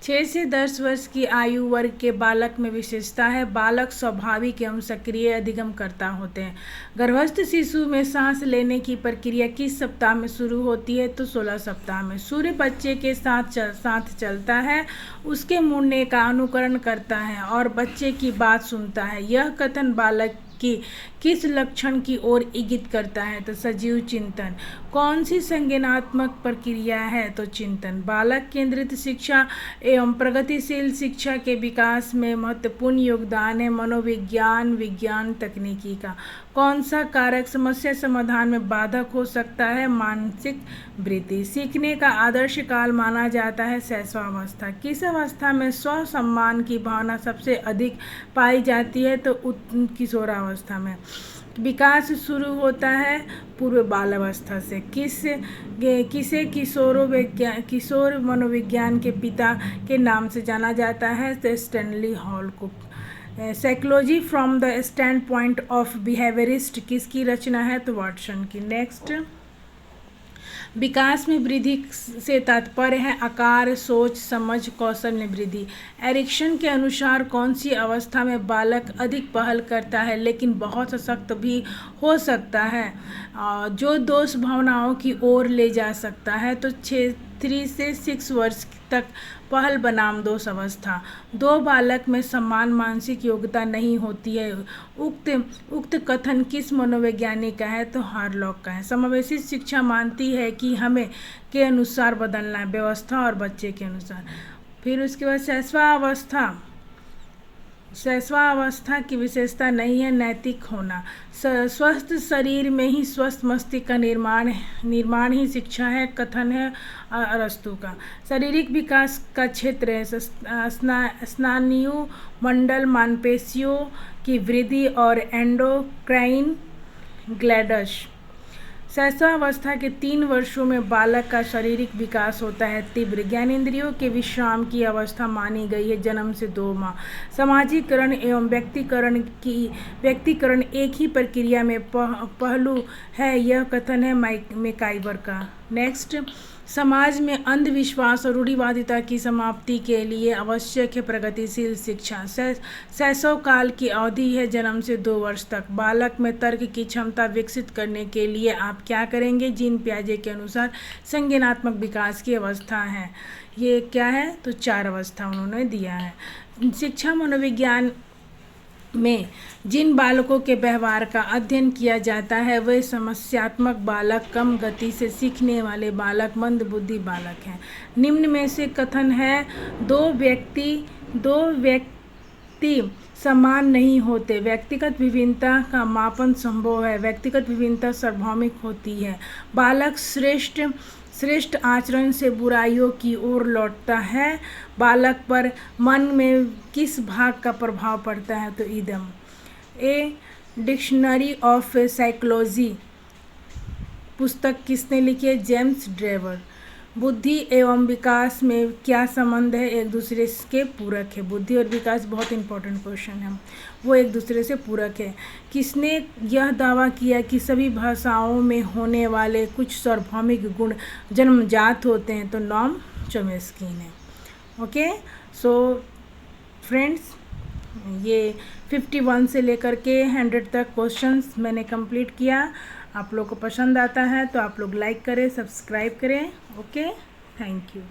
6 से 10 वर्ष की आयु वर्ग के बालक में विशेषता है। बालक स्वाभाविक एवं सक्रिय अधिगम करता होते हैं। गर्भस्थ शिशु में सांस लेने की प्रक्रिया किस सप्ताह में शुरू होती है? तो 16 सप्ताह में। सूर्य बच्चे के साथ चलता है, उसके मुड़ने का अनुकरण करता है और बच्चे की बात सुनता है। यह कथन बालक की किस लक्षण की ओर इंगित करता है? तो सजीव चिंतन। कौन सी संज्ञानात्मक प्रक्रिया है? तो चिंतन। बालक केंद्रित शिक्षा एवं प्रगतिशील शिक्षा के विकास में महत्वपूर्ण योगदान है मनोविज्ञान, विज्ञान, तकनीकी का। कौन सा कारक समस्या समाधान में बाधक हो सकता है? मानसिक वृत्ति। सीखने का आदर्श काल माना जाता है शैशवावस्था। किस अवस्था में स्व सम्मान की भावना सबसे अधिक पाई जाती है? तो किशोरावस्था में। विकास शुरू होता है पूर्व बालावस्था से। किसे किशोर मनोविज्ञान के पिता के नाम से जाना जाता है? तो स्टैनली हॉल को। Psychology from the stand point of behaviourist किसकी रचना है? तो वाटसन की। नेक्स्ट, विकास में वृद्धि से तात्पर्य है आकार, सोच, समझ, कौशल में वृद्धि। एरिक्सन के अनुसार कौन सी अवस्था में बालक अधिक पहल करता है लेकिन बहुत सशक्त भी हो सकता है, जो दोष भावनाओं की ओर ले जा सकता है? तो 3 से 6 वर्ष तक पहल बनाम दोष अवस्था। दो बालक में समान मानसिक योग्यता नहीं होती है। उक्त कथन किस मनोवैज्ञानिक का है? तो हार्लॉक का है। समावेशी शिक्षा मानती है कि हमें के अनुसार बदलना है, व्यवस्था और बच्चे के अनुसार। फिर उसके बाद शैशवावस्था की विशेषता नहीं है नैतिक होना। स्वस्थ शरीर में ही स्वस्थ मस्तिष्क का निर्माण ही शिक्षा है, कथन है अरस्तु का। शारीरिक विकास का क्षेत्र है स्नायु मंडल, मांसपेशियों की वृद्धि और एंडोक्राइन ग्लैंड्स। शैशवावस्था के 3 वर्षों में बालक का शारीरिक विकास होता है तीव्र। ज्ञानेंद्रियों के विश्राम की अवस्था मानी गई है जन्म से 2 माह। सामाजिकरण एवं व्यक्तिकरण एक ही प्रक्रिया में पहलू है, यह कथन है मैकाइवर का। नेक्स्ट, समाज में अंधविश्वास और रूढ़िवादिता की समाप्ति के लिए आवश्यक है प्रगतिशील शिक्षा। शैशव काल की अवधि है जन्म से 2 वर्ष तक। बालक में तर्क की क्षमता विकसित करने के लिए आप क्या करेंगे? जीन पियाजे के अनुसार संज्ञानात्मक विकास की अवस्था है। ये क्या है? तो 4 अवस्था उन्होंने दिया है। शिक्षा मनोविज्ञान में जिन बालकों के व्यवहार का अध्ययन किया जाता है वे समस्यात्मक बालक, कम गति से सीखने वाले बालक, मंदबुद्धि बालक हैं। निम्न में से कथन है दो व्यक्ति समान नहीं होते। व्यक्तिगत विभिन्नता का मापन संभव है। व्यक्तिगत विभिन्नता सार्वभौमिक होती है। बालक श्रेष्ठ आचरण से बुराइयों की ओर लौटता है। बालक पर मन में किस भाग का प्रभाव पड़ता है? तो इदम। ए डिक्शनरी ऑफ साइकोलॉजी पुस्तक किसने लिखी है? James Drever. बुद्धि एवं विकास में क्या संबंध है? एक दूसरे के पूरक है। बुद्धि और विकास बहुत इंपॉर्टेंट क्वेश्चन है, वो एक दूसरे से पूरक है। किसने यह दावा किया कि सभी भाषाओं में होने वाले कुछ सार्वभौमिक गुण जन्मजात होते हैं? तो नॉम चॉम्स्की ने। ओके, सो फ्रेंड्स, ये 51 से लेकर के 100 तक क्वेश्चंस मैंने कंप्लीट किया। आप लोग को पसंद आता है तो आप लोग लाइक करें, सब्सक्राइब करें। Okay, thank you.